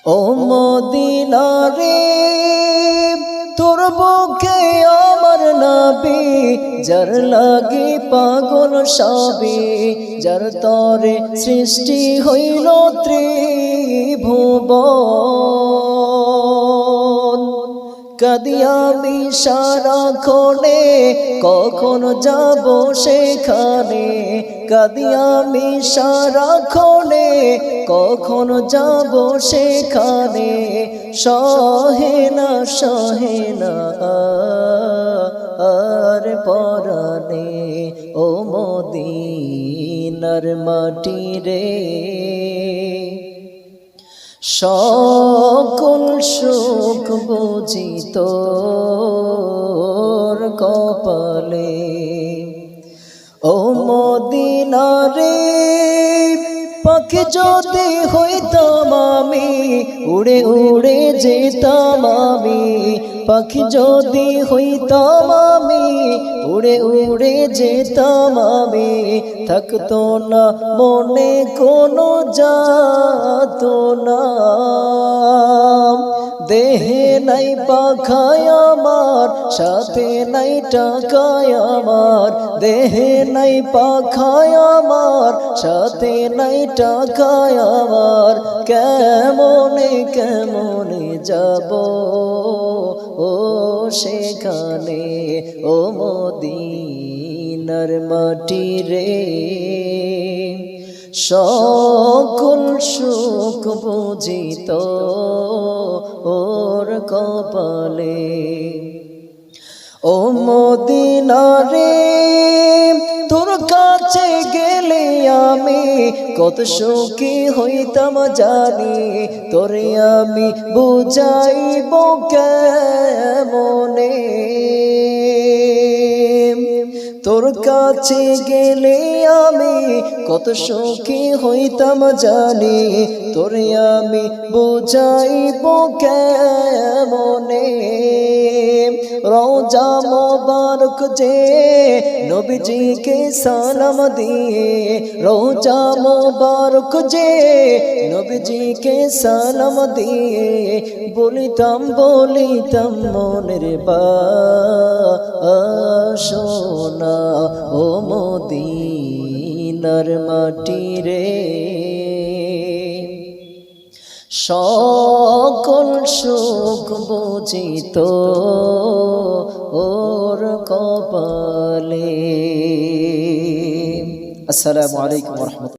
ও Medina রে তোর বুকে আমার নবী, যার লাগি পাগল সবে, যার তরে সৃষ্টি হইল ত্রিভুবন। কাঁদি আমি সারাক্ষণে, কখন যাব সেখানে, কাঁদি আমি সারাক্ষণে, কখন যাব সেখানে। সহে না আর পরানে, ও মদিনার মাটি রে, সকল সুখ বুঝি তোর কপালে। ও মদিনা রে পাখি যদি হইতাম আমি, উড়ে উড়ে যেতাম আমি, পাখি যদি হইতাম আমি, উড়ে উড়ে যেতাম আমি। থাকতো না মনে কোনো যাতো না, দেহে নাই পাখায় আমার, সাথে নাই টাকায় আমার, দেহে নাই পাখায় আমার, সাথে নাই টাকায় আমার। কেমনে যাব ও সেখানে, ও মদিনার মাটি রে, সকল সুখ বুঝি তোর কপালে। ও মদিনা রে তোর কাছে গেলে আমি, কত সুখী হইতাম জানি, তোরে আমি বুঝাইব কেমনে। তোর কাছে গেলে আমি কত সুখী হইতাম জানি, তোরে আমি বুঝাইব কেমনে। রওজা মোবারক যে নবীজিকে সালাম দিয়ে, রওজা মোবারক যে নবীজিকে সালাম দিয়ে, বলিতাম মনের বাসনা, ও মদিনার মাটি রে, সকল সুখ বুঝি তোর কপালে। আসসালামু আলাইকুম ওয়া রাহমাতুল্লাহ।